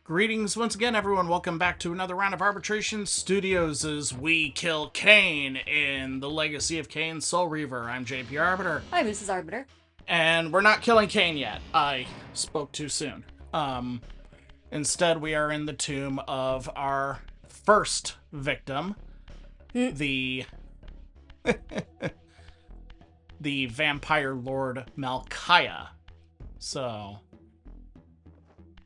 Greetings once again, everyone. Welcome back to another round of Arbitration Studios as we kill Cain in the Legacy of Cain Soul Reaver. I'm JP Arbiter. Hi, Mrs. Arbiter. And we're not killing Cain yet. I spoke too soon. Instead, we are in the tomb of our first victim, the the vampire lord Melchiah. So...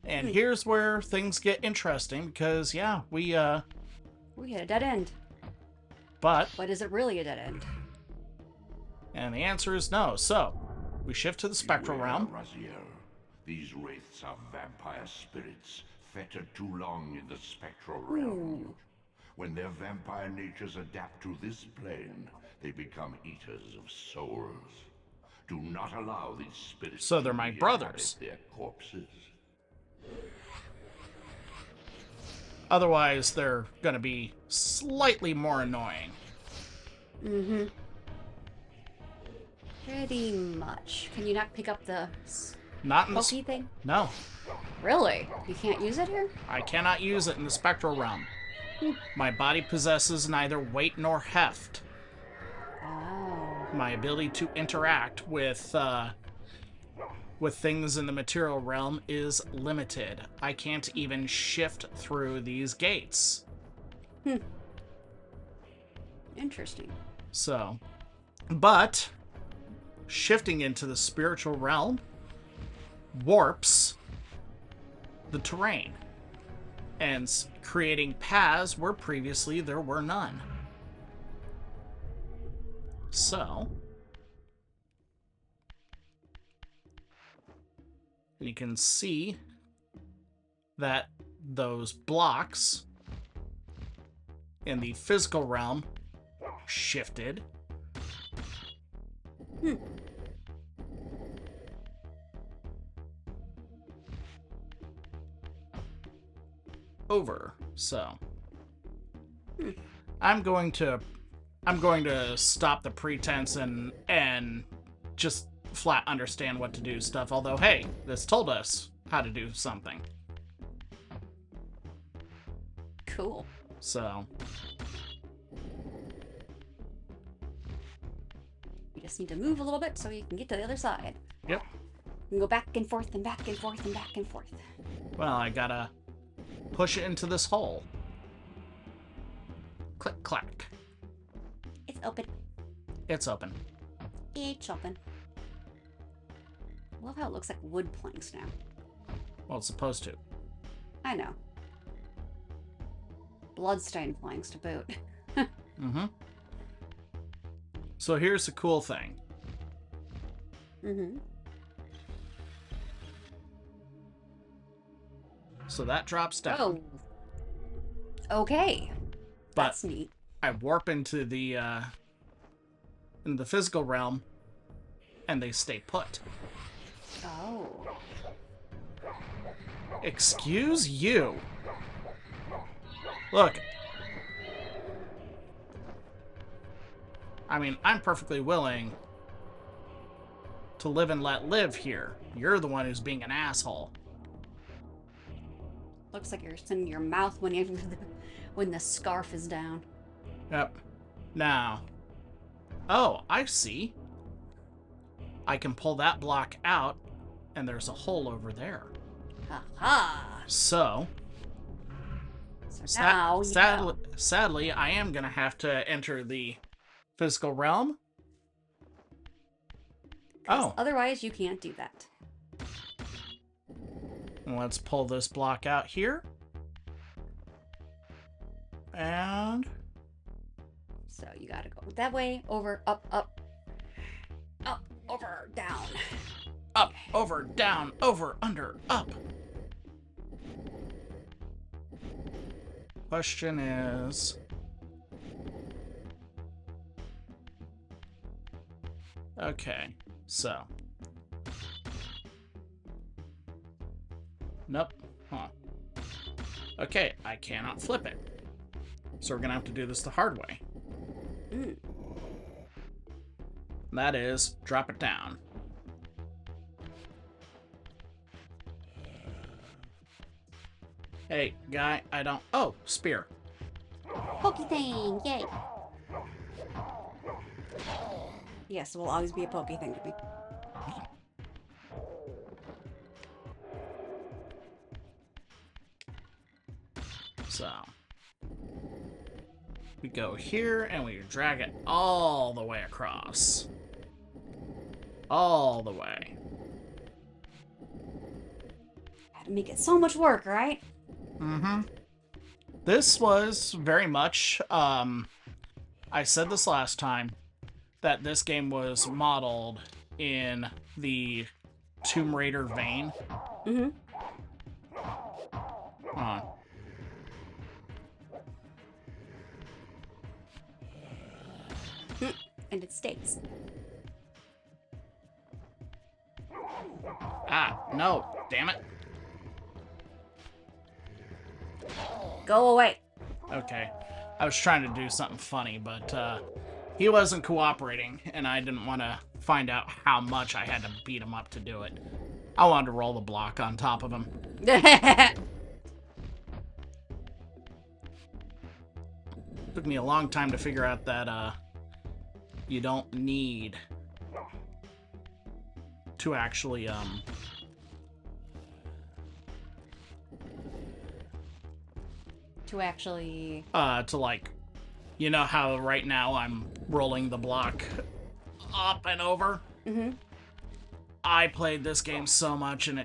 And here's where things get interesting because, yeah, we hit a dead end. But... But is it really a dead end? And the answer is no. So, we shift to the spectral realm. Raziel. These wraiths are vampire spirits, fettered too long in the spectral realm. When their vampire natures adapt to this plane, they become eaters of souls. Do not allow these spirits So they're my brothers. Their corpses. Otherwise, they're gonna be slightly more annoying. Pretty much. Can you not pick up the Not in the... pokey thing? No. Really? You can't use it here? I cannot use it in the spectral realm. My body possesses neither weight nor heft. Oh. My ability to interact with things in the material realm is limited. I can't even shift through these gates. Interesting. So, but shifting into the spiritual realm warps the terrain and creating paths where previously there were none. So, you can see that those blocks in the physical realm shifted. Over. So I'm going to stop the pretense and just flat understand what to do stuff, although hey, this told us how to do something. Cool. So You just need to move a little bit so you can get to the other side. yep. You can go back and forth and back and forth and back and forth. Well, I gotta push it into this hole. Click clack. It's open. It's open. It's open. I love how it looks like wood planks now. Well, it's supposed to. I know. Bloodstained planks to boot. So here's the cool thing. So that drops down. Oh. Okay. But That's neat. I warp into the physical realm, and they stay put. Oh. Excuse you. Look. I mean, I'm perfectly willing to live and let live here. You're the one who's being an asshole. Looks like you're in your mouth when the scarf is down. Yep. Now. Oh, I see. I can pull that block out, and there's a hole over there. Aha! So, So now you know. sadly, I am going to have to enter the physical realm. 'Cause Oh. otherwise you can't do that. Let's pull this block out here. And... So you gotta go that way, over, up, up, up, over, down. up, over, down, over, under, up. Question is... Okay, so... Nope. Huh. Okay, I cannot flip it. So we're gonna have to do this the hard way. That is, drop it down. Hey, guy, I don't... Oh, spear. Pokey thing! Yay! Yes, it will always be a pokey thing to me. So... we go here, and we drag it all the way across. All the way. Gotta make it so much work, right? Mm-hmm. This was very much, I said this last time, that this game was modeled in the Tomb Raider vein. Mm-hmm. And it stays. Ah, no, damn it. Go away. Okay, I was trying to do something funny, but he wasn't cooperating, and I didn't want to find out how much I had to beat him up to do it. I wanted to roll the block on top of him. Took me a long time to figure out that you don't need to actually to actually... to like, you know how right now I'm rolling the block up and over? Mm-hmm. I played this game so much, and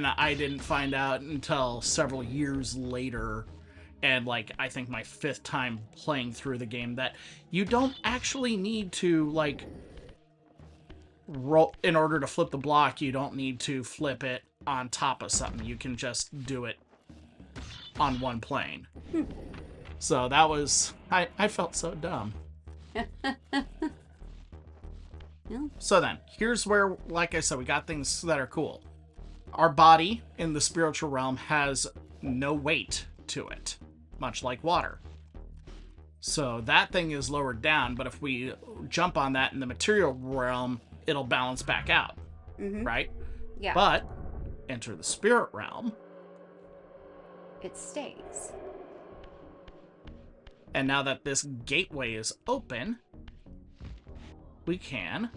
I didn't find out until several years later, and like I think my 5th time playing through the game, that you don't actually need to like roll in order to flip the block. You don't need to flip it on top of something. You can just do it on one plane. So that was I felt so dumb. So then, here's where, like I said, we got things that are cool. Our body in the spiritual realm has no weight to it, much like water. So that thing is lowered down, but if we jump on that in the material realm, it'll balance back out, right? Yeah. But enter the spirit realm. It stays. And now that this gateway is open, we can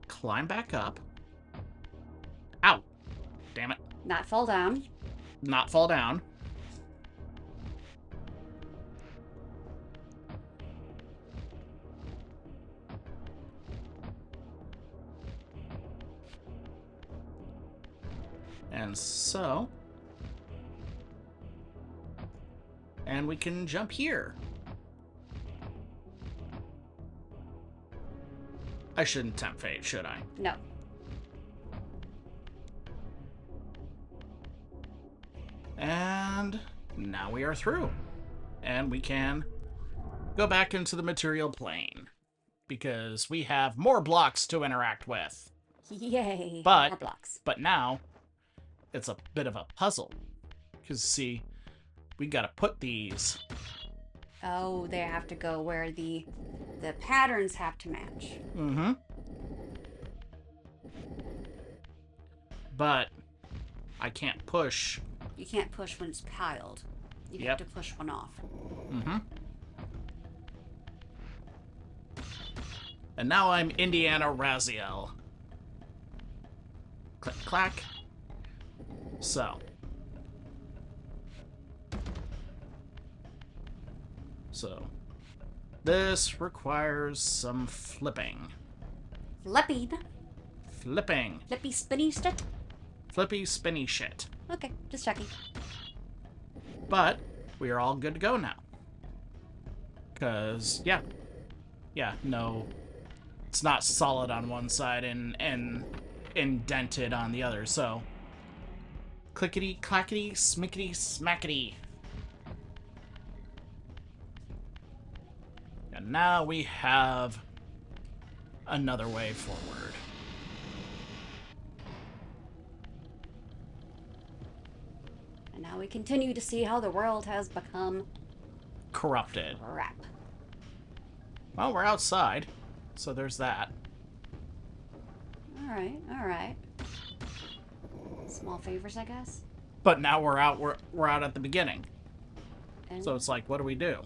climb back up. Ow! Damn it. Not fall down. Not fall down. And so... and we can jump here. I shouldn't tempt fate, should I? No. And now we are through. And we can go back into the material plane, because we have more blocks to interact with. Yay. But, more blocks. But now, it's a bit of a puzzle. Because, see, we gotta put these... Oh, they have to go where the patterns have to match. Mm-hmm. But I can't push. You can't push when it's piled. You have to push one off. Mm-hmm. And now I'm Indiana Raziel. Click, clack. So. This requires some flipping. Flipping? Flipping. Flippy spinny shit? Flippy spinny shit. Okay, just checking. But we are all good to go now. Because, yeah, no, it's not solid on one side and indented on the other, so clickety, clackety, smickety, smackety. And now we have another way forward. And now we continue to see how the world has become corrupted. crap. Well, we're outside, so there's that. Alright, alright. Small favors, I guess. But now we're out. We're out at the beginning. And So it's like, what do we do?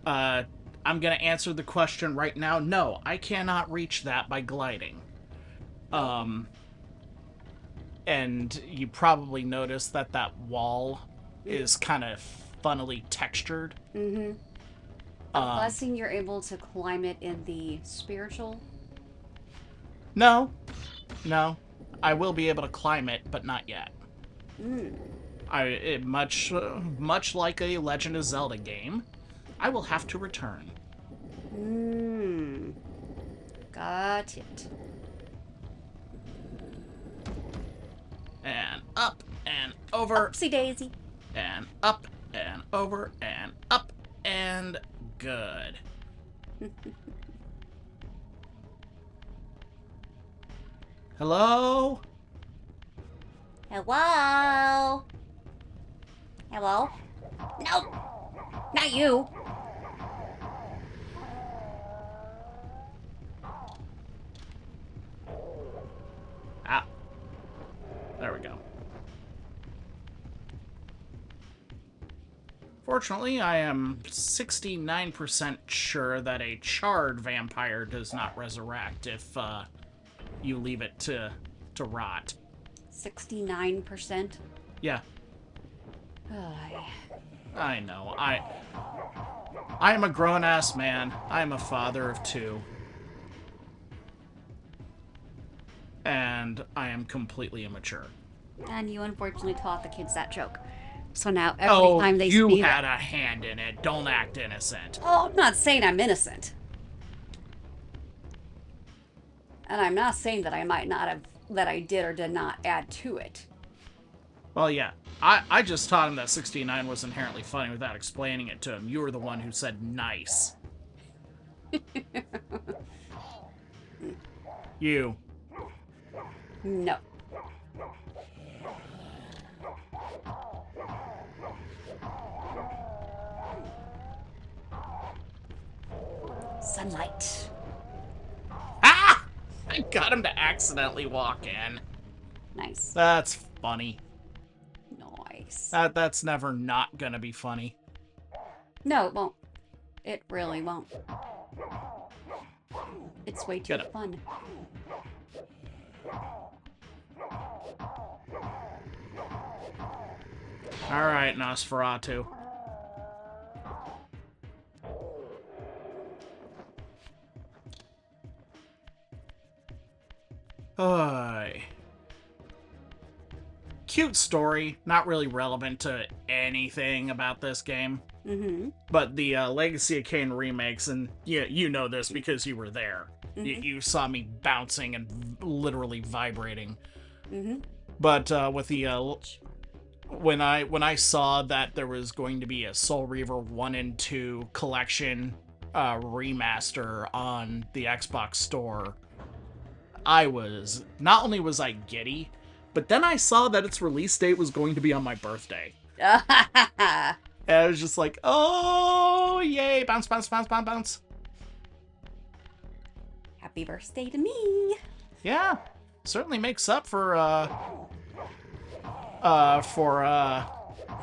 I'm gonna answer the question right now. No, I cannot reach that by gliding. And you probably noticed that that wall is kind of funnily textured. I'm guessing you're able to climb it in the spiritual. No, I will be able to climb it, but not yet. Much like a Legend of Zelda game, I will have to return. Got it. And up and over. Oopsie daisy. And up and over and up and good. Hello? Hello? Hello? No! Not you! Ah. There we go. Fortunately, I am 69% sure that a charred vampire does not resurrect if you leave it to rot. 69%? Yeah, Ay. I know. I am a grown-ass man. I am a father of 2. And I am completely immature. And you unfortunately taught the kids that joke. So now every time they you speak... had a hand in it. Don't act innocent. Oh, I'm not saying I'm innocent. And I'm not saying that I might not have... that I did or did not add to it. Well, yeah. I just taught him that 69 was inherently funny without explaining it to him. You were the one who said nice. You. No. Sunlight. Ah! I got him to accidentally walk in. Nice. That's funny. Nice. That's never not gonna be funny. No, it won't. It really won't. It's way too Get it. fun. Alright, Nosferatu. Cute story, not really relevant to anything about this game. But the Legacy of Kain remakes, and you know this because you were there. You saw me bouncing and literally vibrating. But with the when I saw that there was going to be a Soul Reaver 1 and 2 collection remaster on the Xbox store, not only was I giddy, but then I saw that its release date was going to be on my birthday. And I was just like, oh, yay, bounce, bounce, bounce, bounce, bounce. Happy birthday to me. Yeah, certainly makes up for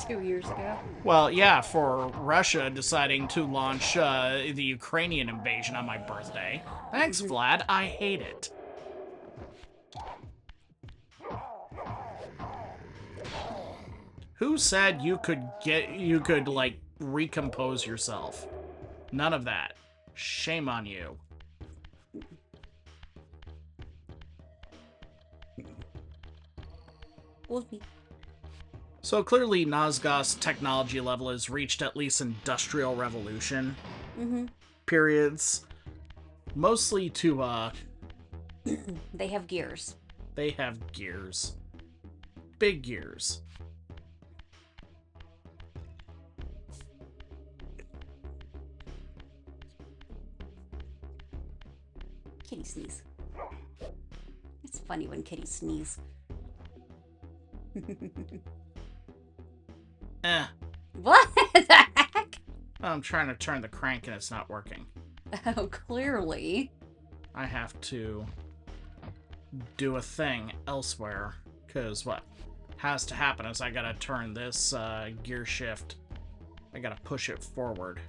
2 years ago. well, yeah, for Russia deciding to launch the Ukrainian invasion on my birthday. Thanks, Vlad. I hate it. Who said you could like recompose yourself? None of that. Shame on you. Wolfie. So clearly Nosgoth's technology level has reached at least Industrial Revolution periods. Mostly to, They have gears. they have gears. Big gears. Kitty sneeze. It's funny when kitties sneeze. What the heck? I'm trying to turn the crank and it's not working. Oh, clearly. I have to do a thing elsewhere. Because what? has to happen is I gotta turn this gear shift. I gotta push it forward.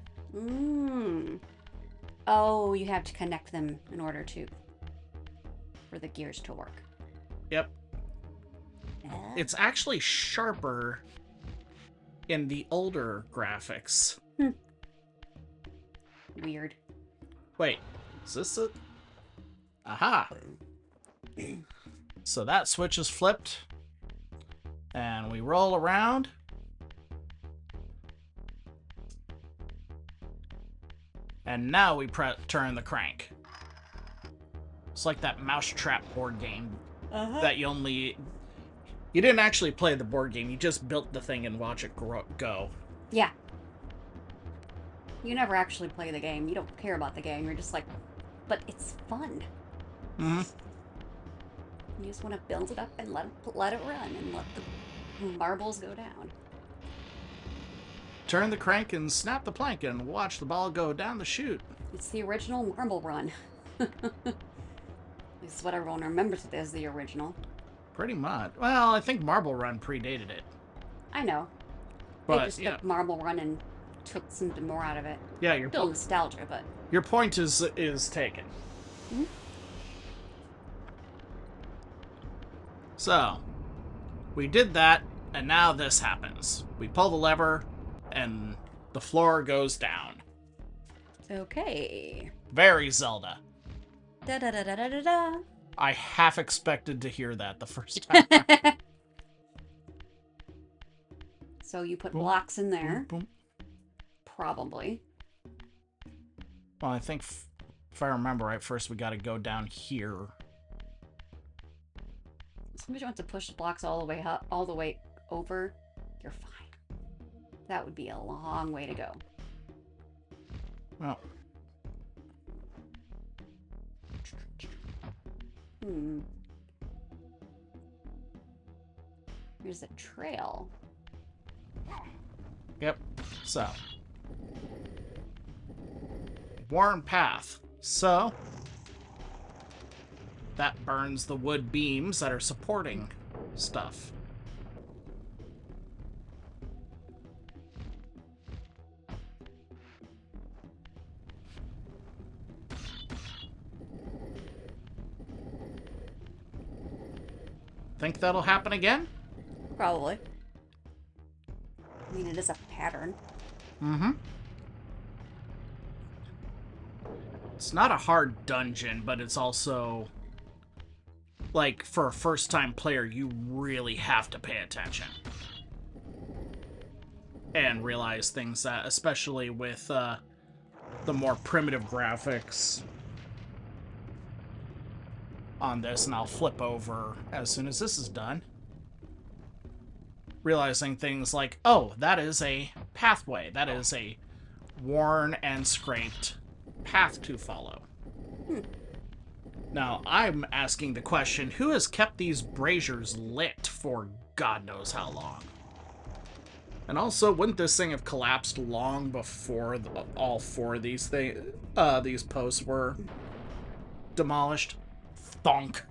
Oh, you have to connect them in order for the gears to work. Yep. It's actually sharper in the older graphics. Weird. Wait, is this it? Aha! So that switch is flipped. And we roll around. And now we turn the crank. It's like that Mousetrap board game that you didn't actually play the board game, you just built the thing and watch it go. Yeah. You never actually play the game. You don't care about the game. You're just like, but it's fun. Mm-hmm. You just want to build it up and let it run and let the marbles go down. Turn the crank and snap the plank and watch the ball go down the chute. It's the original marble run. This is what everyone remembers it as, the original. Pretty much. Well, I think Marble Run predated it. I know. But, they just took Marble Run and took something more out of it. Yeah, your Still nostalgia, but... Your point is taken. Mm-hmm. So, we did that, and now this happens. We pull the lever, and the floor goes down. Okay. Very Zelda. Da-da-da-da-da-da. I half expected to hear that the first time. So you put blocks in there. Boom, boom. Probably. Well, I think if I remember right, first we got to go down here. Somebody wants to push the blocks all the way up, all the way over. You're fine. That would be a long way to go. Well. Here's a trail. Yep. So. Worn path. So. That burns the wood beams that are supporting stuff. Think that'll happen again? Probably. I mean, it is a pattern. Mm-hmm. It's not a hard dungeon, but it's also... like, for a first-time player, you really have to pay attention. And realize things that, especially with the more primitive graphics on this, and I'll flip over as soon as this is done. Realizing things like, oh, that is a pathway. That is a worn and scraped path to follow. Now, I'm asking the question, who has kept these braziers lit for God knows how long? And also, wouldn't this thing have collapsed long before all four of these posts were demolished? Thonk.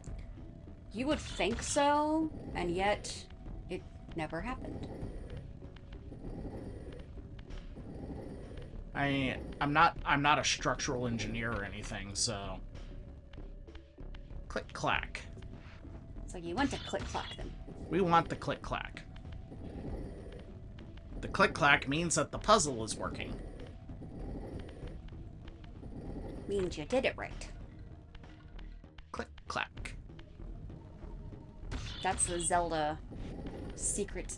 You would think so, and yet it never happened. I'm not a structural engineer or anything, so click clack. So you want to click clack them. We want the click clack. The click clack means that the puzzle is working. Means you did it right. Click clack. That's the Zelda secret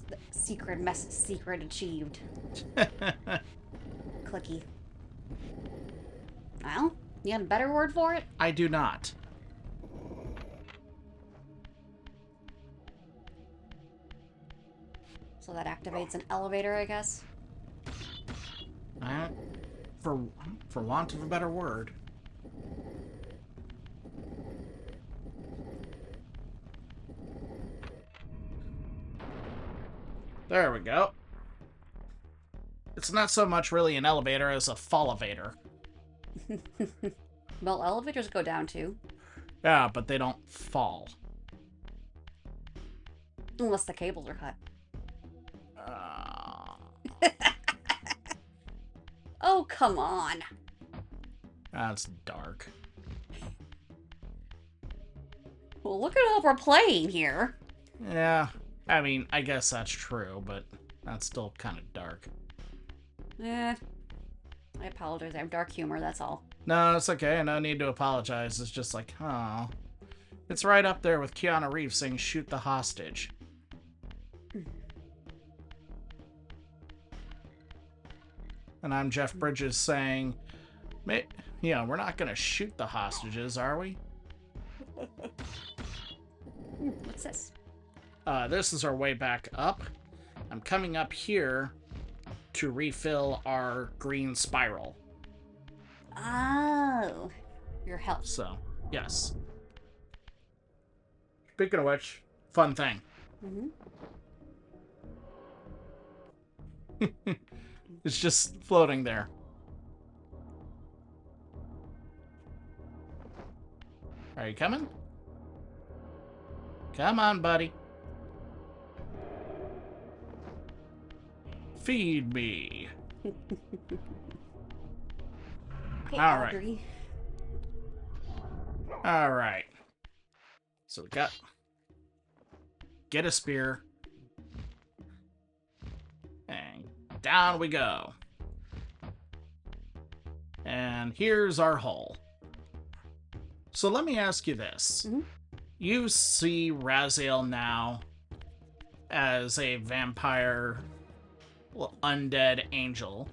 achieved. Clicky. Well, you have a better word for it? I do not. So that activates an elevator, I guess? For want of a better word. There we go. It's not so much really an elevator as a fall-elevator. Well, elevators go down too. Yeah, but they don't fall. Unless the cables are cut. Oh, come on. That's dark. Well, look at what we're playing here. Yeah, I mean, I guess that's true, but that's still kind of dark. I apologize. I have dark humor, that's all. No, it's okay. No need to apologize. It's just like, oh. It's right up there with Keanu Reeves saying, shoot the hostage. And I'm Jeff Bridges saying, yeah, we're not going to shoot the hostages, are we? What's this? This is our way back up. I'm coming up here to refill our green spiral. Oh. Your health. So, yes. Speaking of which, fun thing. Mm-hmm. It's just floating there. Are you coming? Come on, buddy. Feed me. Hey, All right. Audrey. All right. So we got... Get a spear. And down we go. And here's our hole. So let me ask you this. Mm-hmm. You see Raziel now as a vampire, well, undead angel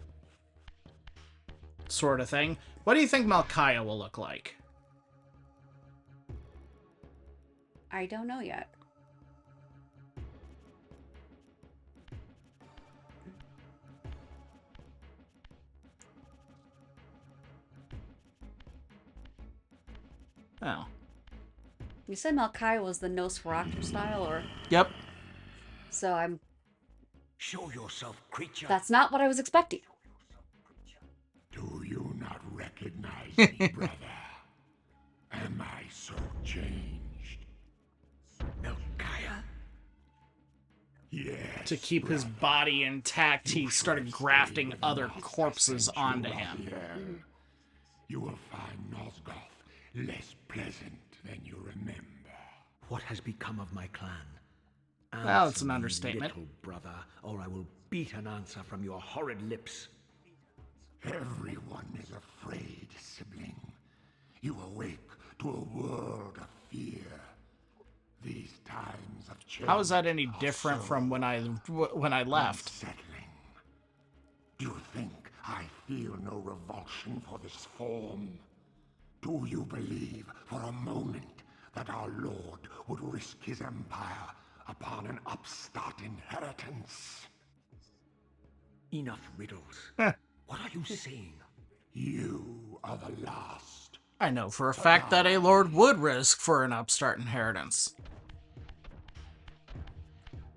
sort of thing. What do you think Melchiah will look like? I don't know yet. Oh. You said Melchiah was the Nosferatu style, or... Yep. So I'm... Show yourself, creature. That's not what I was expecting. Do you not recognize me, brother? Am I so changed? Melchiah? Yes. To keep his body intact, he started grafting other corpses onto him. Raziel. You will find Nosgoth less pleasant than you remember. What has become of my clan? Well, it's Answer an me, understatement. little brother, or I will beat an answer from your horrid lips. Everyone is afraid, sibling. You awake to a world of fear. These times of change. How is that any are different so from when I left? unsettling. Do you think I feel no revulsion for this form? Do you believe for a moment that our Lord would risk his empire upon an upstart inheritance? Enough riddles. What are you saying? You are the last. I know for a fact that a lord would risk for an upstart inheritance.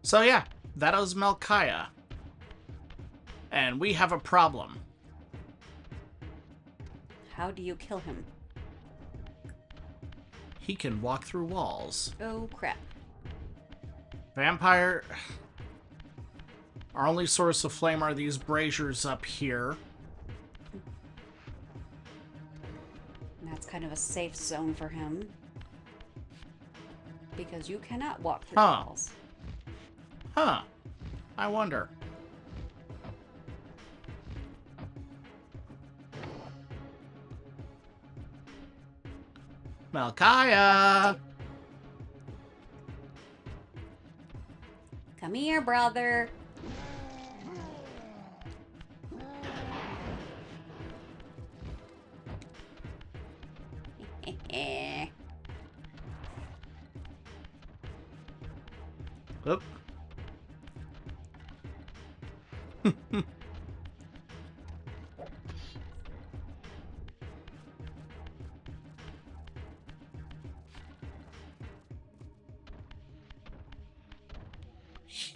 So yeah, that was Melchiah. And we have a problem. How do you kill him? He can walk through walls. Oh, crap. Vampire... Our only source of flame are these braziers up here. And that's kind of a safe zone for him. Because you cannot walk through Huh. walls. Huh. I wonder. Melchiah! Come here, brother. Oop.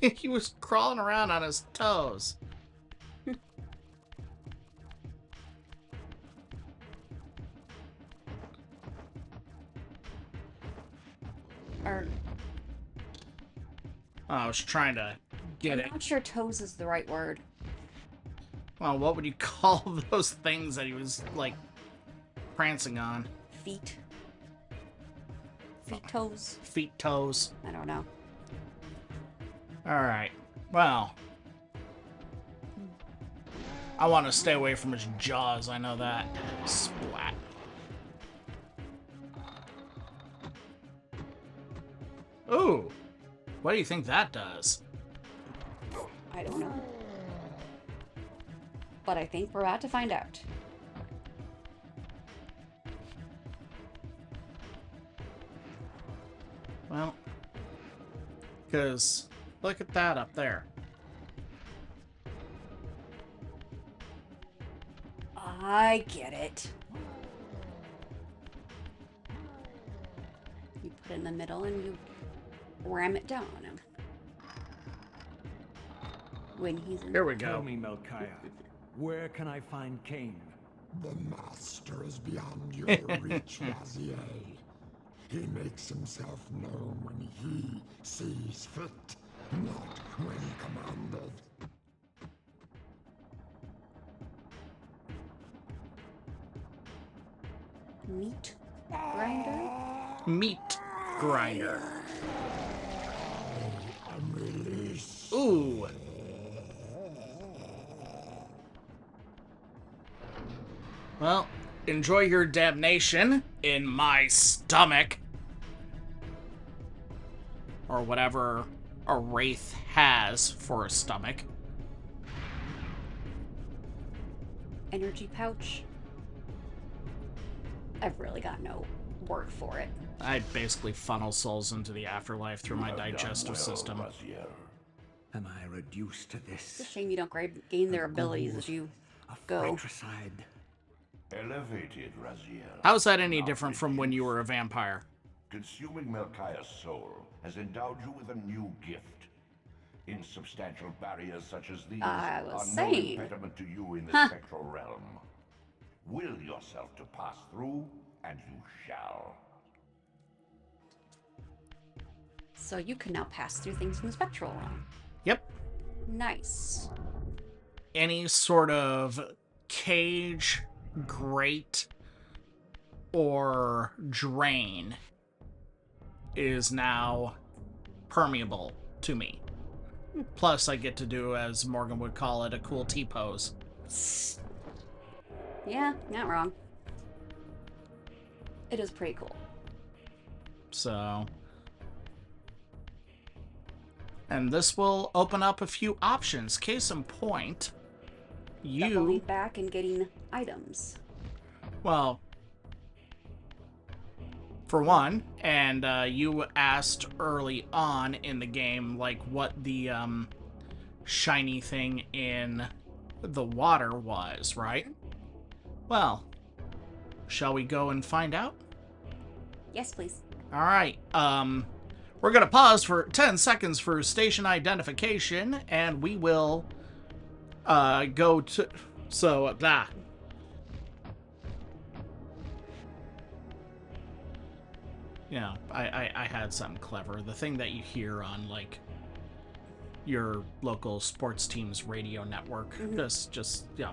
He was crawling around on his toes. Or I was trying to get it. I'm not sure toes is the right word. Well, what would you call those things that he was, like, prancing on? Feet. Feet toes. Feet, toes. I don't know. Alright. Well. I want to stay away from his jaws, I know that. Splat. Ooh. What do you think that does? I don't know. But I think we're about to find out. Well. Because look at that up there. I get it. You put it in the middle and you ram it down on him. When he's in Here we Tell go. me, Melchiah, where can I find Cain? The master is beyond your reach, Raziel. He makes himself known when he sees fit, not when commanded. meat grinder. Meat grinder. And release. Ooh. Well, enjoy your damnation in my stomach. Or whatever a wraith has for a stomach. Energy pouch. I've really got no word for it. I basically funnel souls into the afterlife through my You have done digestive well, system. Raziel. Am I reduced to It's a this? shame you don't gain their abilities as you A go. fratricide? Elevated, Raziel. How is that any Not different from when you were a vampire? Consuming Melchiah's soul has endowed you with a new gift. Insubstantial barriers such as these I was are saying. no impediment to you in the Huh. spectral realm. Will yourself to pass through, and you shall. So you can now pass through things in the spectral realm. Yep. Nice. Any sort of cage, grate, or drain is now permeable to me. Plus, I get to do, as Morgan would call it, a cool T-pose. Yeah, not wrong. It is pretty cool. So... And this will open up a few options. Case in point, Going you... back and getting items. Well, for one, and you asked early on in the game, like, what the shiny thing in the water was, right? Well, shall we go and find out? Yes, please. All right. We're going to pause for 10 seconds for station identification, and we will go to... So, blah. You know, I had something clever. The thing that you hear on, like, your local sports team's radio network. Just, yeah.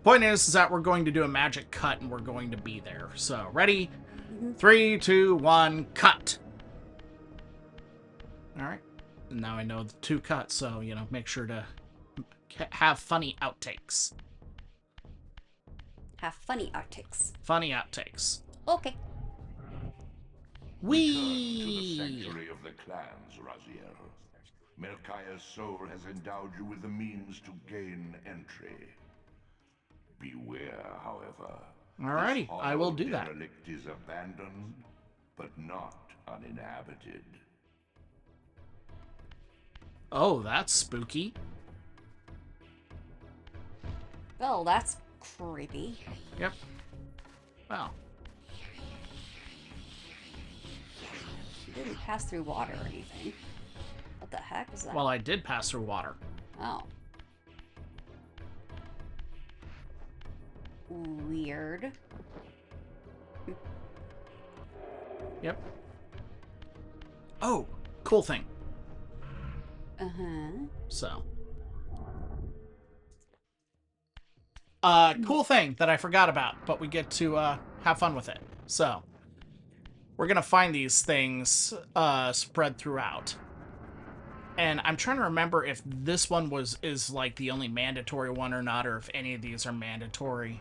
Point is that we're going to do a magic cut, and we're going to be there. So, ready? 3, 2, 1, cut! Alright. Now I know the 2 cuts, so, you know, make sure to have funny outtakes. Have funny outtakes. Funny outtakes. Okay. To the Whee! sanctuary of the clans, Raziel. Melchiah's soul has endowed you with the means to gain entry. Beware, however. Alrighty, This I will hollow do that. derelict is abandoned, but not uninhabited. Oh, that's spooky. Well, that's creepy. Yep. Well, You didn't pass through water or anything. What the heck is that? well, I did pass through water. Oh. Weird. Yep. Oh, cool thing. Uh-huh. So. Cool thing that I forgot about, but we get to have fun with it. So, we're gonna find these things spread throughout. And I'm trying to remember if this one is like the only mandatory one or not, or if any of these are mandatory.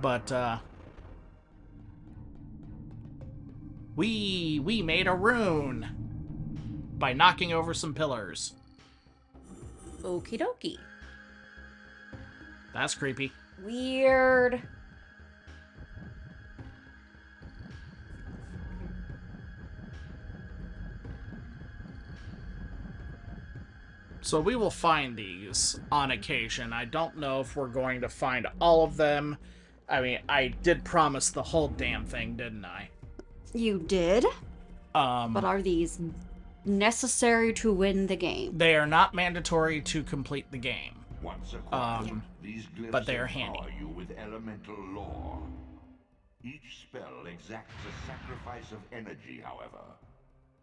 But we made a rune by knocking over some pillars. Okie dokie. That's creepy. Weird. So we will find these on occasion. I don't know if we're going to find all of them. I mean, I did promise the whole damn thing, didn't I? You did? But are these necessary to win the game? They are not mandatory to complete the game. Once acquired, these glyphs but they are empower handy. you with elemental lore. Each spell exacts a sacrifice of energy, however.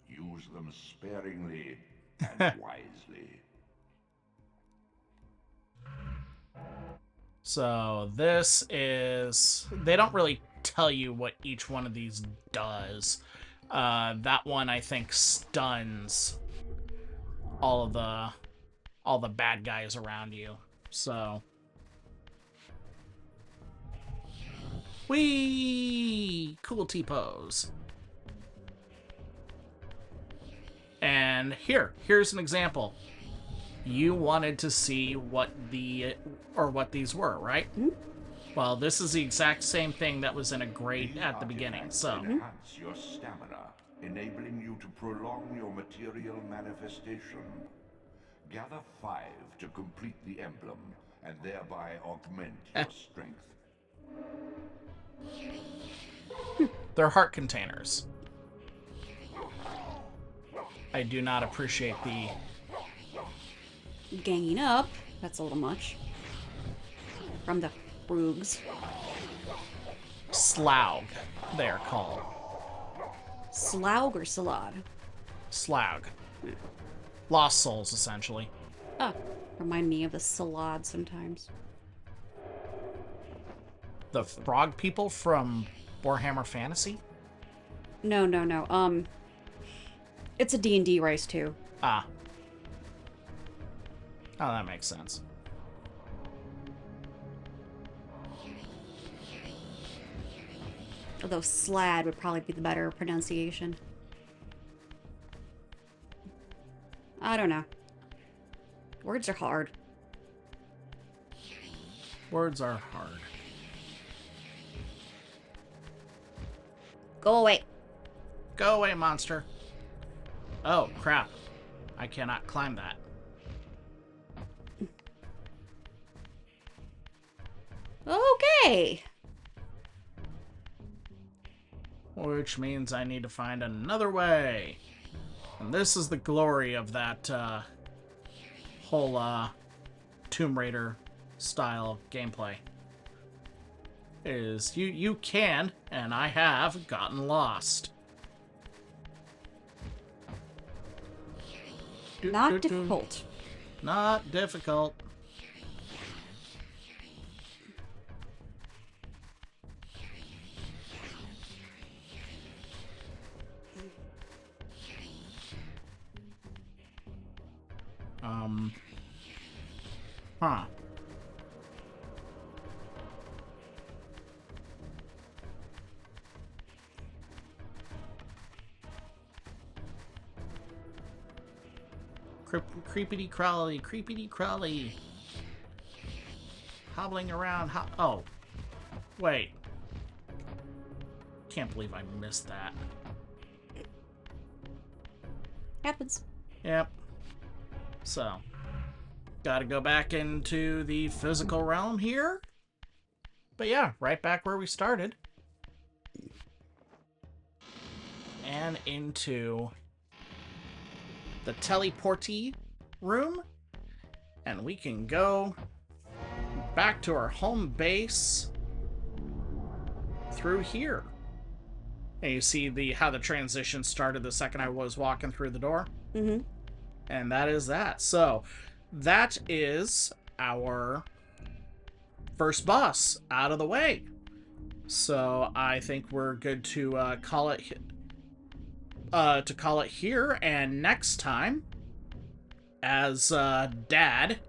Use them sparingly and wisely. So this is... They don't really tell you what each one of these does. That one, I think, stuns all the bad guys around you. So... Whee! Cool T-pose. And here's an example. You wanted to see what these were, right? Mm-hmm. Well, this is the exact same thing that was in a grate at the beginning, so... Enhance your stamina, enabling you to prolong your material manifestation. Gather 5 to complete the emblem, and thereby augment your strength. They're heart containers. I do not appreciate the... Ganging up. That's a little much. From the Broogs. Slaug, they're called. Slaug or Salad? Slaug. Lost souls, essentially. Oh, remind me of the Salad sometimes. The frog people from Warhammer Fantasy? No. It's a D&D race, too. Ah. Oh, that makes sense. Although Slad would probably be the better pronunciation. I don't know. Words are hard. Words are hard. Go away. Go away, monster. Oh, crap. I cannot climb that. Okay. Which means I need to find another way. And this is the glory of that whole Tomb Raider style gameplay. Is you can, and I have, gotten lost. Not difficult. Not difficult. Huh. Creepity crawly. Hobbling around. Oh. Wait. Can't believe I missed that. Happens. Yep. So, gotta go back into the physical realm here. But yeah, right back where we started. And into the teleportee room. And we can go back to our home base through here. And you see how the transition started the second I was walking through the door? Mm-hmm. And that is that. So, that is our first boss out of the way. So, I think we're good to call it here. And next time, as Dad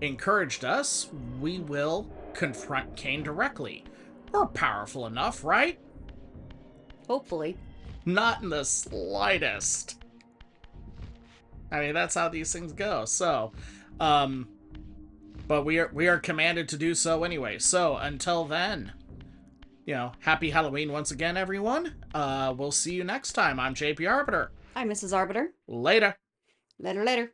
encouraged us, we will confront Cain directly. We're powerful enough, right? Hopefully. Not in the slightest. I mean, that's how these things go. So, but we are commanded to do so anyway. So until then, happy Halloween once again, everyone. We'll see you next time. I'm JP Arbiter. Hi, Mrs. Arbiter. Later. Later.